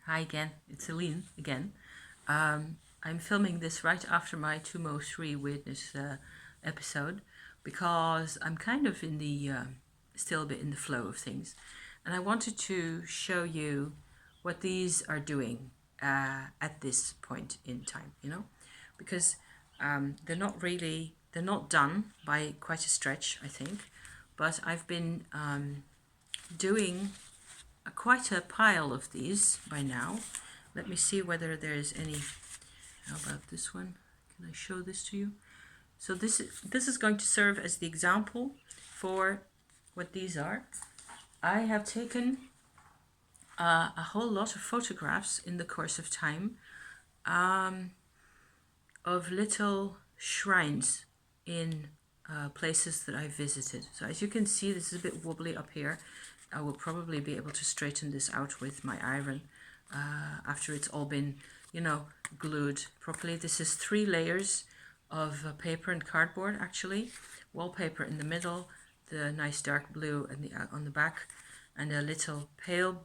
Hi again, it's Celine again. I'm filming this right after my 203 weirdness episode because I'm kind of in the still a bit in the flow of things, and I wanted to show you what these are doing at this point in time. Because they're not done by quite a stretch, I think, but I've been doing quite a pile of these by now. Let me see whether there's any. How about this one? Can I show this to you? So this is going to serve as the example for what these are. I have taken a whole lot of photographs in the course of time of little shrines in places that I visited. So as you can see, this is a bit wobbly up here. I will probably be able to straighten this out with my iron after it's all been, glued properly. This is 3 layers of paper and cardboard, actually. Wallpaper in the middle, the nice dark blue on the back, and a little pale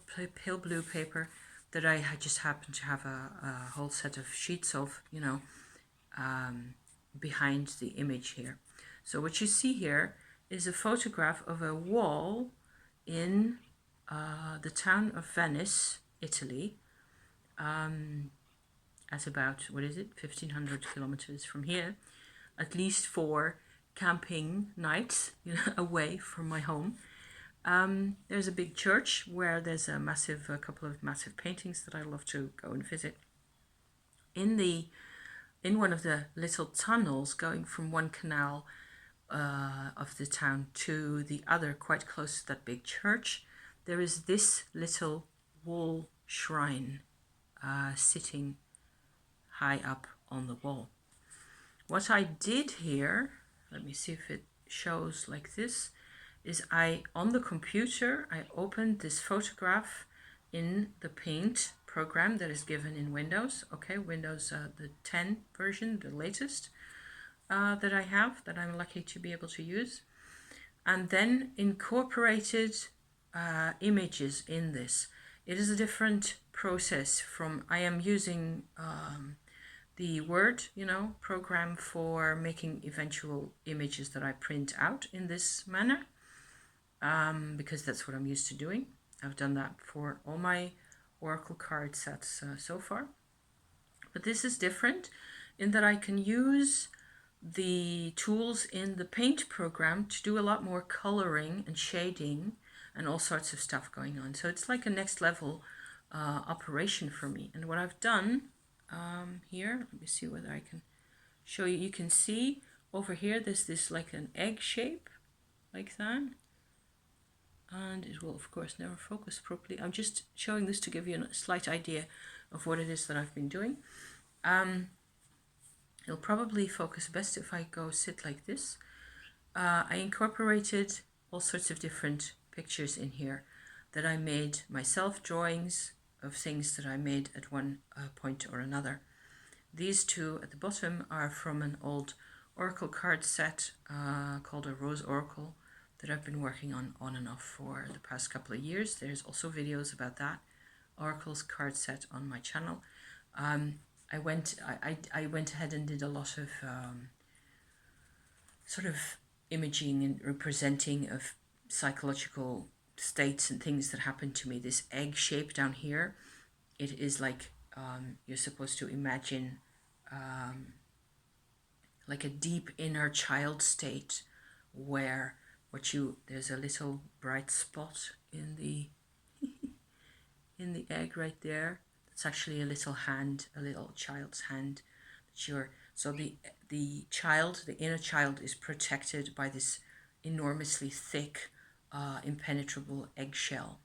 blue paper that I just happened to have a whole set of sheets of, behind the image here. So what you see here is a photograph of a wall in the town of Venice, Italy, at about, 1,500 kilometers from here, at least for camping nights, away from my home. There's a big church where there's a couple of massive paintings that I love to go and visit. In one of the little tunnels going from one canal of the town to the other, quite close to that big church, there is this little wall shrine sitting high up on the wall. What I did here, let me see if it shows like this, is on the computer, I opened this photograph in the Paint program that is given in Windows. Okay, Windows the 10 version, the latest that I have, that I'm lucky to be able to use, and then incorporated images in this. It is a different process from, I am using the Word, program for making eventual images that I print out in this manner, because that's what I'm used to doing. I've done that for all my Oracle card sets so far. But this is different in that I can use the tools in the Paint program to do a lot more coloring and shading and all sorts of stuff going on. So it's like a next level operation for me. And what I've done here, let me see whether I can show you. You can see over here, there's this like an egg shape, like that. And it will, of course, never focus properly. I'm just showing this to give you a slight idea of what it is that I've been doing. It'll probably focus best if I go sit like this. I incorporated all sorts of different pictures in here that I made myself, drawings of things that I made at one point or another. These two at the bottom are from an old Oracle card set called a Rose Oracle that I've been working on and off for the past couple of years. There's also videos about that Oracle's card set on my channel. I went ahead and did a lot of sort of imaging and representing of psychological states and things that happened to me. This egg shape down here, it is like you're supposed to imagine like a deep inner child state where there's a little bright spot in the in the egg right there. It's actually a little hand, a little child's hand. So the inner child is protected by this enormously thick, impenetrable eggshell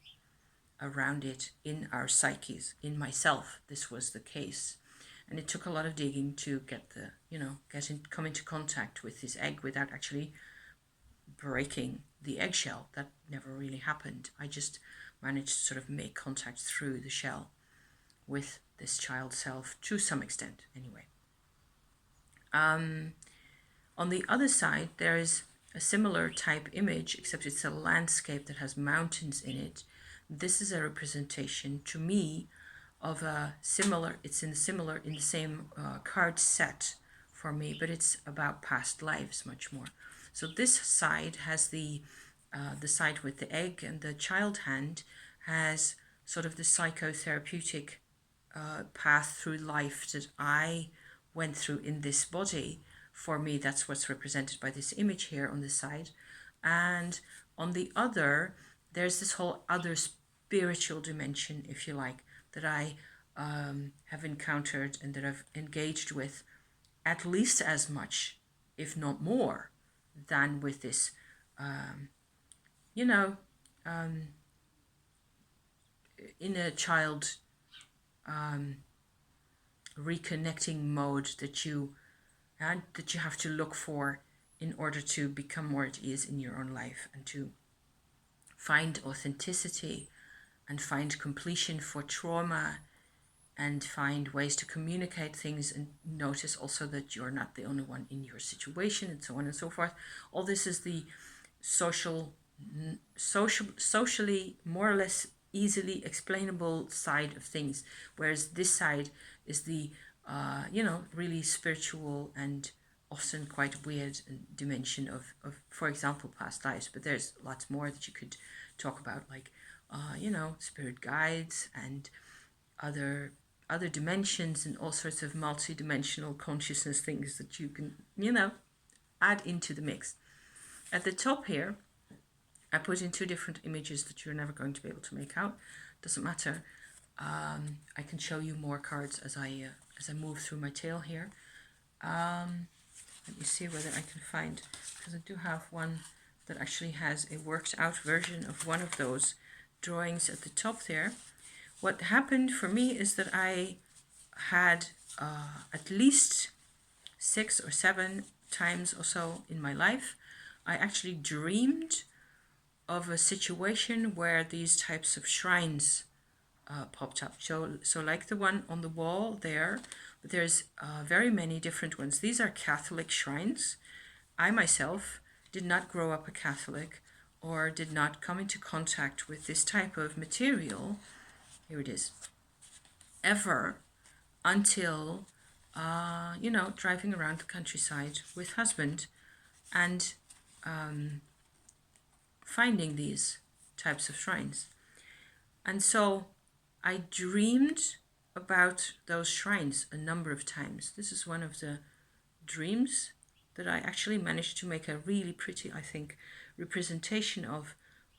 around it in our psyches. In myself, this was the case. And it took a lot of digging to get come into contact with this egg without actually breaking the eggshell. That never really happened. I just managed to sort of make contact through the shell with this child self to some extent, anyway. On the other side, there is a similar type image, except it's a landscape that has mountains in it. This is a representation, to me, of a similar, it's in the same card set for me, but it's about past lives much more. So this side has the side with the egg, and the child hand has sort of the psychotherapeutic path through life that I went through in this body. For me, that's what's represented by this image here on this side. And on the other, there's this whole other spiritual dimension, if you like, that I have encountered and that I've engaged with at least as much, if not more, than with this, inner child reconnecting mode that you have to look for in order to become more at ease in your own life, and to find authenticity and find completion for trauma, and find ways to communicate things, and notice also that you're not the only one in your situation, and so on and so forth. All this is the socially more or less easily explainable side of things, whereas this side is the really spiritual and often quite weird dimension of, for example, past lives. But there's lots more that you could talk about, like spirit guides and other dimensions, and all sorts of multi-dimensional consciousness things that you can add into the mix. At the top here, I put in two different images that you're never going to be able to make out. Doesn't matter. I can show you more cards as I move through my tail here. Let me see whether I can find, because I do have one that actually has a worked out version of one of those drawings at the top there. What happened for me is that I had at least 6 or 7 times or so in my life, I actually dreamed of a situation where these types of shrines popped up. So like the one on the wall there, but there's very many different ones. These are Catholic shrines. I myself did not grow up a Catholic, or did not come into contact with this type of material, here it is, ever, until driving around the countryside with husband, and finding these types of shrines. And so I dreamed about those shrines a number of times. This is one of the dreams that I actually managed to make a really pretty, I think, representation of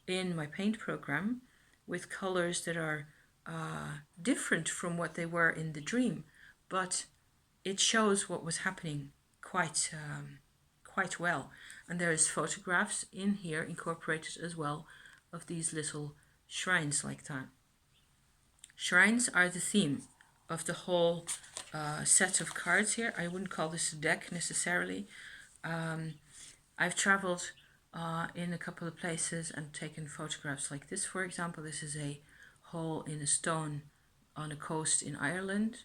in my paint program, with colors that are different from what they were in the dream, but it shows what was happening quite well. And there is photographs in here incorporated as well of these little shrines like that. Shrines are the theme of the whole set of cards here. I wouldn't call this a deck necessarily. I've traveled in a couple of places and taken photographs like this. For example, this is a hole in a stone on a coast in Ireland,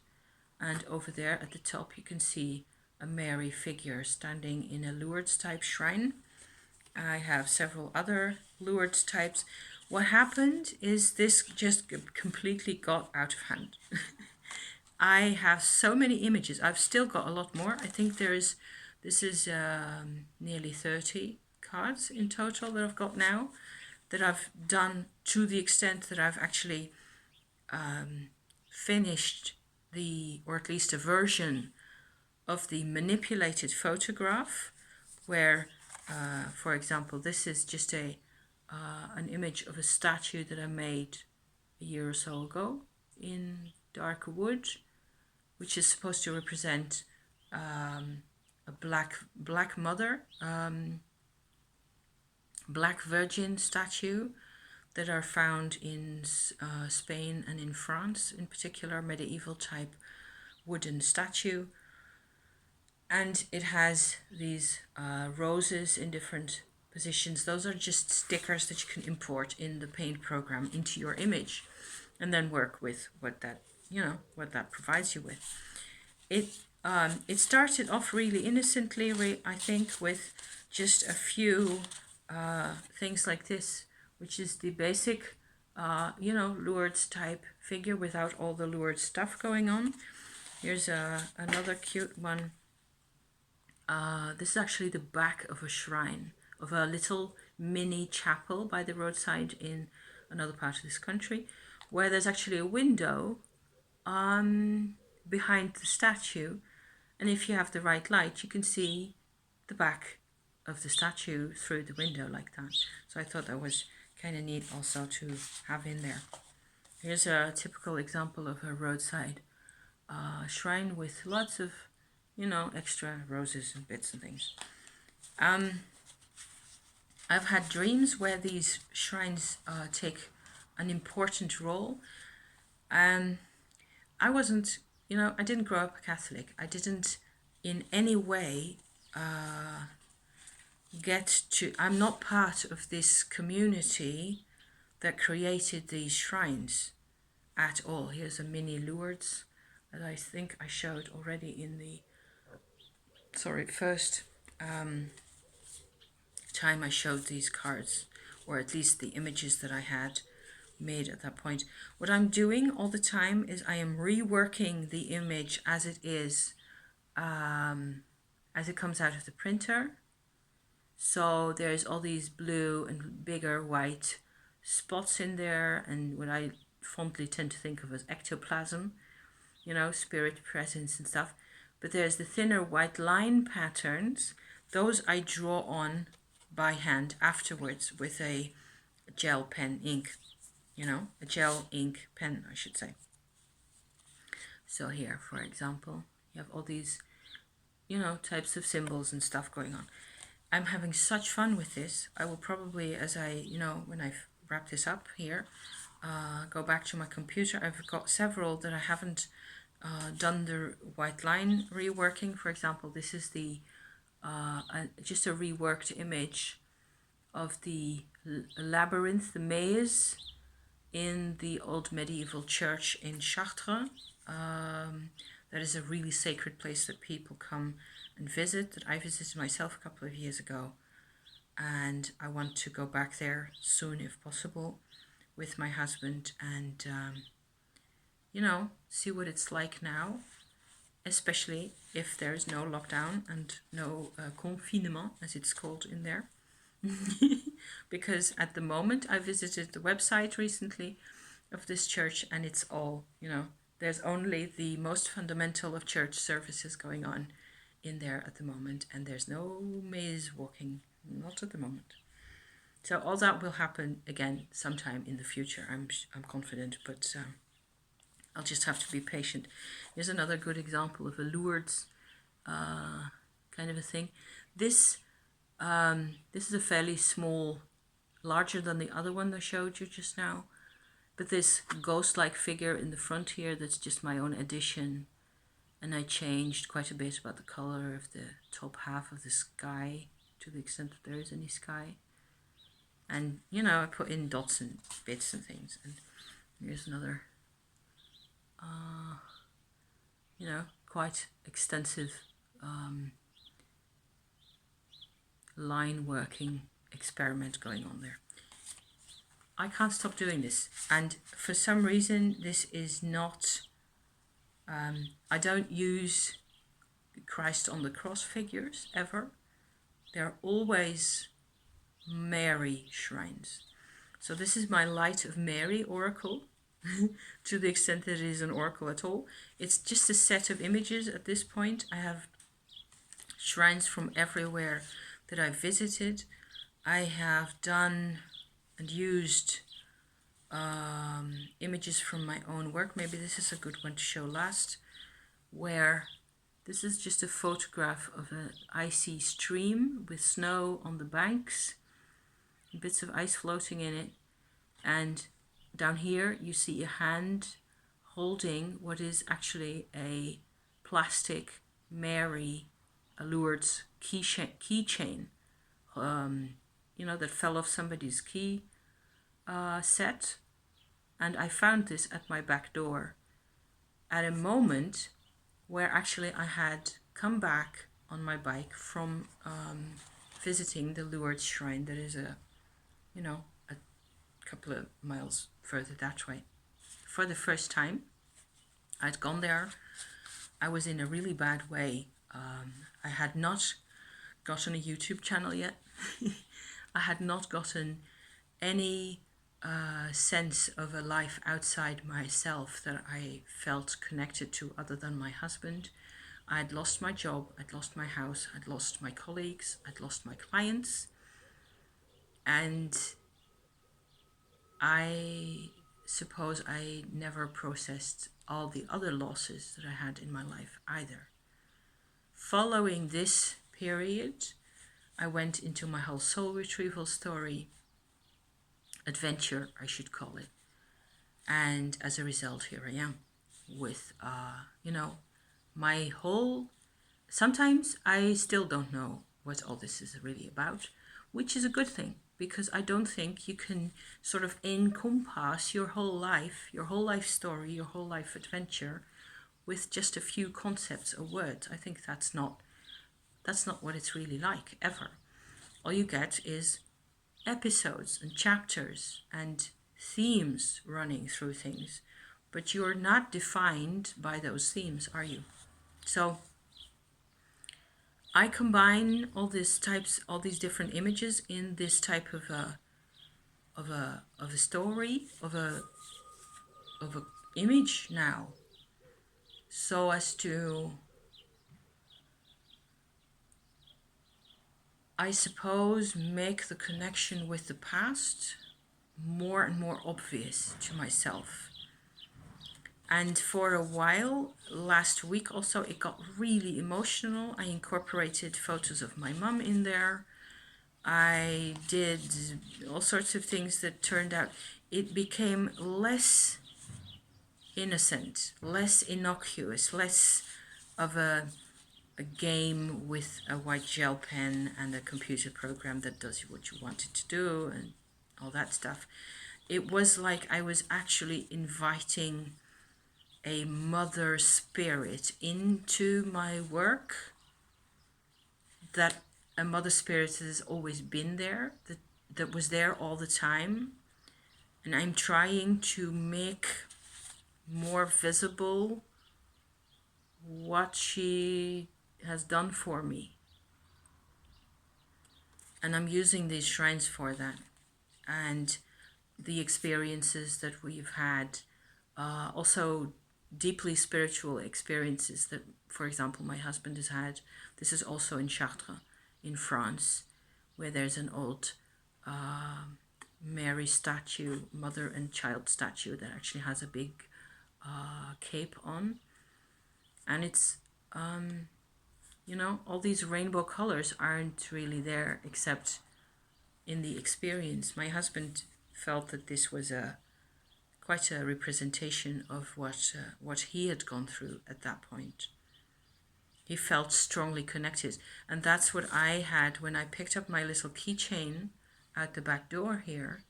and over there at the top you can see a Mary figure standing in a Lourdes type shrine. I have several other Lourdes types. What happened is this just completely got out of hand. I have so many images. I've still got a lot more. I think this is nearly 30 cards in total that I've got now, that I've done to the extent that I've actually finished or at least a version of the manipulated photograph, where, for example, this is just an image of a statue that I made a year or so ago in dark wood, which is supposed to represent a black mother, black virgin statue that are found in Spain and in France, in particular, medieval type wooden statue. And it has these roses in different positions. Those are just stickers that you can import in the paint program into your image, and then work with what that provides you with. It started off really innocently, I think, with just a few things like this, which is the basic you know, Lourdes type figure without all the Lourdes stuff going on. Here's another cute one. This is actually the back of a shrine, of a little mini chapel by the roadside in another part of this country, where there's actually a window behind the statue, and if you have the right light, you can see the back of the statue through the window like that. So I thought that was kind of neat also to have in there. Here's a typical example of a roadside shrine with lots of, you know, extra roses and bits and things. I've had dreams where these shrines take an important role. I wasn't, you know, I didn't grow up a Catholic. I didn't in any way I'm not part of this community that created these shrines at all. Here's a mini Lourdes that I think I showed already in the, first time I showed these cards, or at least the images that I had made at that point. What I'm doing all the time is I am reworking the image as it is, as it comes out of the printer. So there's all these blue and bigger white spots in there, and what I fondly tend to think of as ectoplasm, you know, spirit presence and stuff. But there's the thinner white line patterns. Those I draw on by hand afterwards with a gel pen ink, you know, a gel ink pen, I should say. So here, for example, you have all these, you know, types of symbols and stuff going on. I'm having such fun with this. I will probably, as I, you know, when I've wrapped this up here, go back to my computer. I've got several that I haven't done the white line reworking. For example, this is the just a reworked image of the labyrinth, the maze in the old medieval church in Chartres. That is a really sacred place that people come and visit, that I visited myself a couple of years ago, and I want to go back there soon if possible with my husband and you know, see what it's like now, especially if there's no lockdown and no confinement, as it's called in there. Because at the moment, I visited the website recently of this church, and it's all, you know, there's only the most fundamental of church services going on in there at the moment, and there's no maze walking, not at the moment. So all that will happen again sometime in the future, I'm confident, but I'll just have to be patient. Here's another good example of a Lourdes kind of a thing. This is a fairly small, larger than the other one I showed you just now. But this ghost-like figure in the front here, that's just my own addition. And I changed quite a bit about the color of the top half of the sky, to the extent that there is any sky. And, you know, I put in dots and bits and things. And here's another, you know, quite extensive line working experiment going on there. I can't stop doing this, and for some reason this is not, I don't use Christ on the cross figures ever. They're always Mary shrines. So this is my Light of Mary oracle, to the extent that it is an oracle at all. It's just a set of images at this point. I have shrines from everywhere that I've visited. I have done and used images from my own work. Maybe this is a good one to show last, where this is just a photograph of an icy stream with snow on the banks, bits of ice floating in it, and down here you see a hand holding what is actually a plastic Mary, a Lourdes keychain, you know, that fell off somebody's key set. And I found this at my back door at a moment where actually I had come back on my bike from visiting the Lourdes shrine that is a couple of miles further that way. For the first time, I'd gone there. I was in a really bad way. I had not gotten a YouTube channel yet. I had not gotten any sense of a life outside myself that I felt connected to other than my husband. I'd lost my job, I'd lost my house, I'd lost my colleagues, I'd lost my clients, and I suppose I never processed all the other losses that I had in my life either. Following this period, I went into my whole soul retrieval story, adventure, I should call it. And as a result, here I am with, my whole, sometimes I still don't know what all this is really about, which is a good thing, because I don't think you can sort of encompass your whole life story, your whole life adventure with just a few concepts or words. I think that's not what it's really like, ever. All you get is episodes and chapters and themes running through things, but you're not defined by those themes, are you? So I combine all these different images in this type of a story, of a image now, so as to, I suppose, make the connection with the past more and more obvious to myself. And for a while, last week also, it got really emotional. I incorporated photos of my mum in there. I did all sorts of things that turned out, it became less innocent, less innocuous, less of a game with a white gel pen and a computer program that does what you want it to do and all that stuff. It was like I was actually inviting a mother spirit into my work, that a mother spirit has always been there, that was there all the time. And I'm trying to make more visible what she has done for me. And I'm using these shrines for that. And the experiences that we've had, also deeply spiritual experiences that, for example, my husband has had. This is also in Chartres, in France, where there's an old Mary statue, mother and child statue, that actually has a big cape on. And it's, all these rainbow colors aren't really there except in the experience. My husband felt that this was quite a representation of what he had gone through at that point. He felt strongly connected, and that's what I had when I picked up my little keychain out the back door here.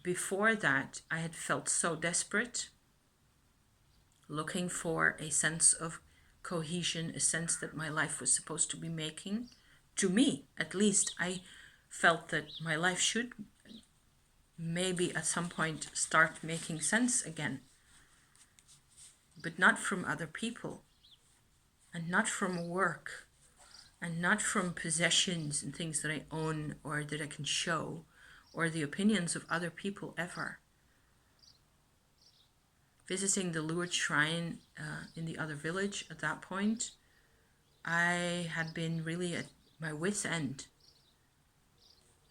Before that, I had felt so desperate, looking for a sense of cohesion, a sense that my life was supposed to be making. To me, at least, I felt that my life should maybe at some point start making sense again. But not from other people, and not from work, and not from possessions and things that I own or that I can show, or the opinions of other people ever. Visiting the Lourdes shrine in the other village at that point, I had been really at my wit's end.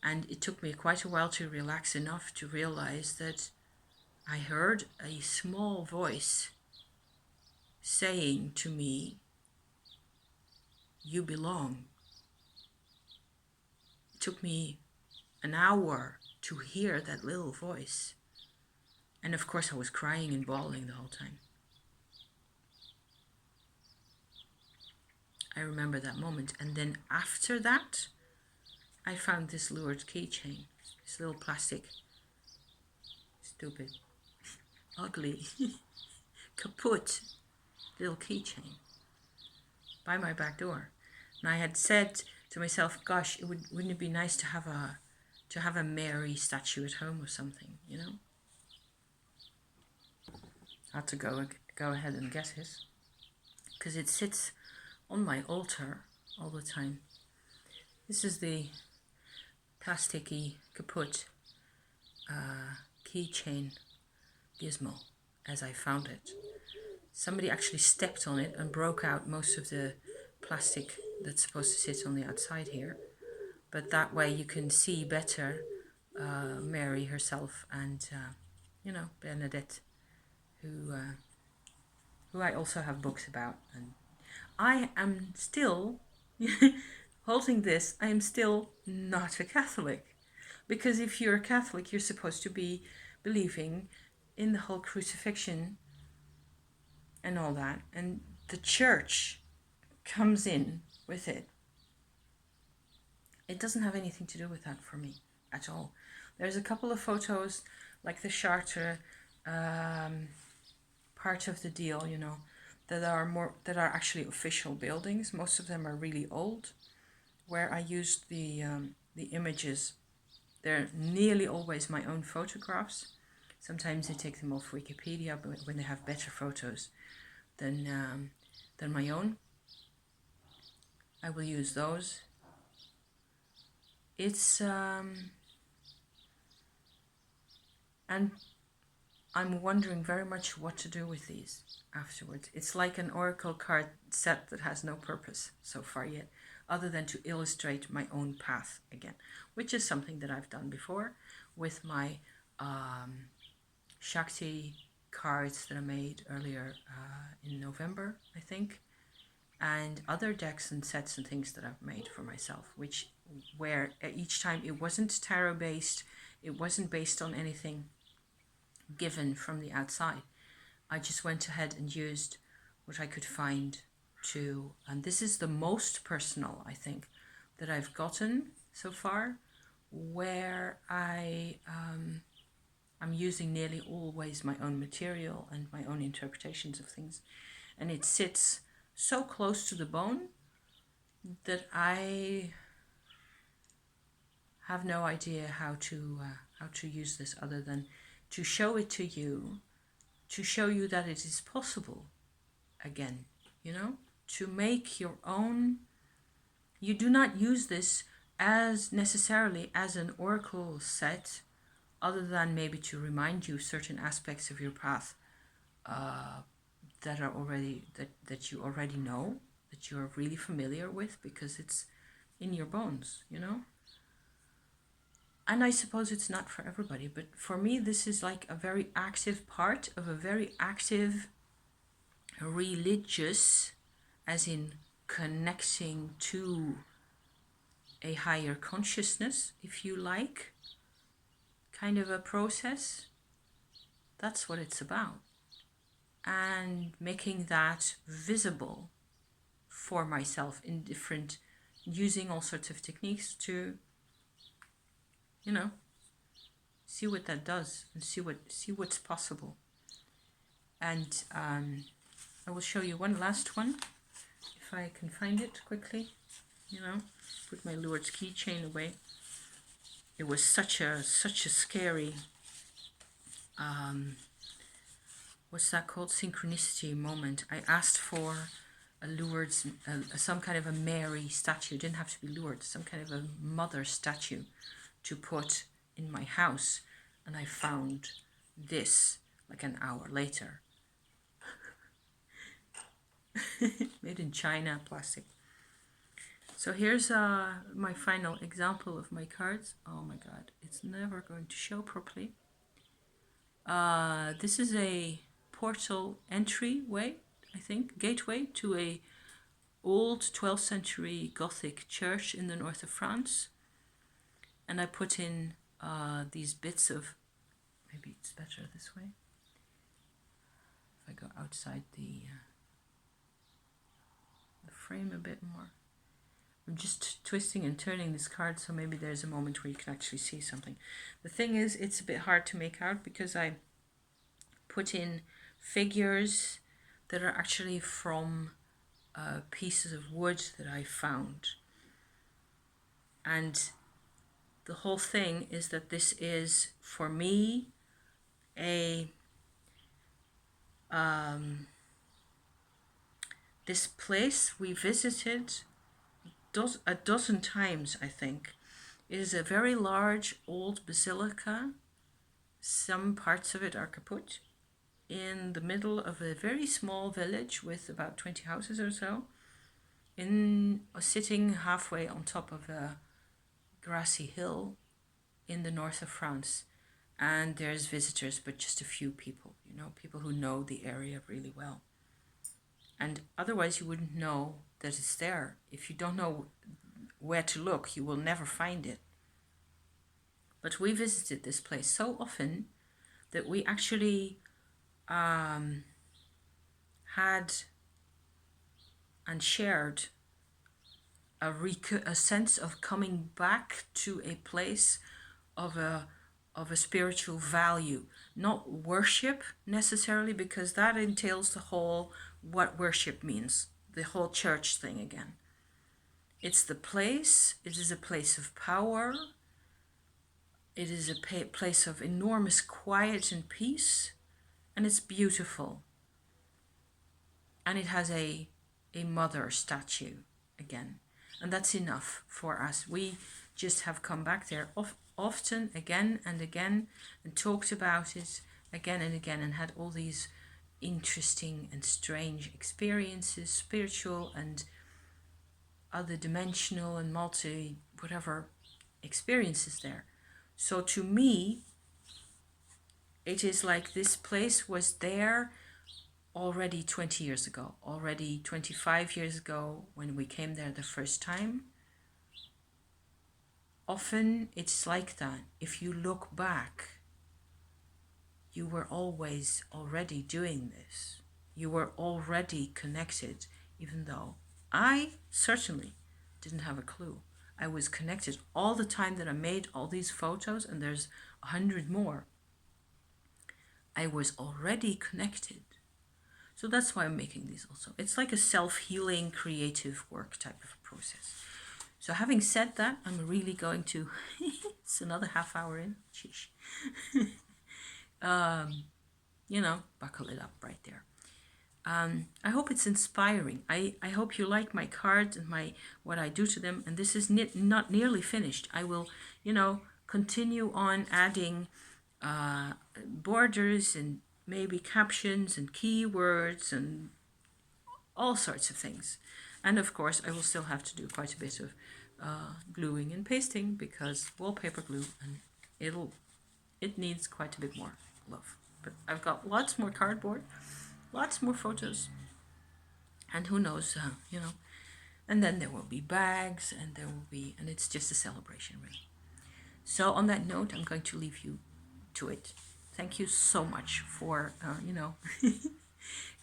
And it took me quite a while to relax enough to realize that I heard a small voice saying to me, "You belong." It took me an hour to hear that little voice. And of course I was crying and bawling the whole time. I remember that moment. And then after that, I found this Lourdes keychain, this little plastic, stupid, ugly, kaput little keychain by my back door. And I had said to myself, gosh, wouldn't it be nice to have to have a Mary statue at home or something, you know. I had to go ahead and get it because it sits on my altar all the time. This is the plasticky kaput keychain gizmo as I found it. Somebody actually stepped on it and broke out most of the plastic that's supposed to sit on the outside here. But that way you can see better Mary herself and, you know, Bernadette, who I also have books about. And I am still, holding this, I am still not a Catholic. Because if you're a Catholic, you're supposed to be believing in the whole crucifixion and all that. And the church comes in with it. It doesn't have anything to do with that for me at all. There's a couple of photos, like the Chartres part of the deal, you know, that are actually official buildings. Most of them are really old, where I used the images. They're nearly always my own photographs. Sometimes I take them off Wikipedia, but when they have better photos than my own, I will use those. It's and I'm wondering very much what to do with these afterwards. It's like an oracle card set that has no purpose so far yet, other than to illustrate my own path again, which is something that I've done before with my Shakti cards that I made earlier in November, I think, and other decks and sets and things that I've made for myself, where each time it wasn't tarot based, it wasn't based on anything given from the outside. I just went ahead and used what I could find to, and this is the most personal, I think, that I've gotten so far, where I'm using nearly always my own material and my own interpretations of things, and it sits so close to the bone that I have no idea how to use this other than to show it to you, to show you that it is possible again, you know, to make your own. You do not use this as necessarily as an oracle set, other than maybe to remind you certain aspects of your path that are already that you already know, that you are really familiar with, because it's in your bones, you know. And I suppose it's not for everybody, but for me this is like a very active part of a very active religious, as in connecting to a higher consciousness, if you like, kind of a process. That's what it's about. And making that visible for myself in different, using all sorts of techniques to, you know, see what that does and see what's possible. And I will show you one last one, if I can find it quickly. You know, put my Lourdes keychain away. It was such a scary, what's that called? Synchronicity moment. I asked for a Lourdes, some kind of a Mary statue. It didn't have to be Lourdes, some kind of a mother statue to put in my house, and I found this like an hour later. Made in China, plastic. So here's my final example of my cards. Oh my god, it's never going to show properly. This is a portal entryway, I think, gateway to a old 12th century Gothic church in the north of France. And I put in these bits of, maybe it's better this way, if I go outside the frame a bit more. I'm just twisting and turning this card, so maybe there's a moment where you can actually see something. The thing is, it's a bit hard to make out because I put in figures that are actually from pieces of wood that I found. And the whole thing is that this is, for me, a this place we visited a dozen times, I think. It is a very large old basilica. Some parts of it are kaput, in the middle of a very small village with about 20 houses or so, sitting halfway on top of a grassy hill in the north of France. And there's visitors, but just a few people, people who know the area really well. And otherwise you wouldn't know that it's there. If you don't know where to look, you will never find it. But we visited this place so often that we actually had and shared a sense of coming back to a place of a spiritual value, not worship necessarily, because that entails the whole what worship means, the whole church thing again. It's the place. It is a place of power. It is a place of enormous quiet and peace, and it's beautiful. And it has a mother statue again, and that's enough for us. We just have come back there often, again and again, and talked about it again and again, and had all these interesting and strange experiences, spiritual and other dimensional and multi whatever experiences there. So to me, it is like this place was there already 20 years ago, already 25 years ago when we came there the first time. Often it's like that. If you look back, you were always already doing this. You were already connected, even though I certainly didn't have a clue. I was connected all the time that I made all these photos, and there's 100 more. I was already connected. So that's why I'm making these also. It's like a self-healing, creative work type of process. So having said that, I'm really going to, it's another half hour in, sheesh. Buckle it up right there. I hope it's inspiring. I hope you like my cards and what I do to them. And this is not nearly finished. I will, continue on adding borders and maybe captions and keywords and all sorts of things. And of course, I will still have to do quite a bit of gluing and pasting, because wallpaper glue, and it needs quite a bit more love. But I've got lots more cardboard, lots more photos, and who knows, and then there will be bags, and and it's just a celebration, really. So on that note, I'm going to leave you to it. Thank you so much for,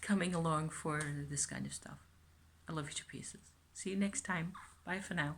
coming along for this kind of stuff. I love you to pieces. See you next time. Bye for now.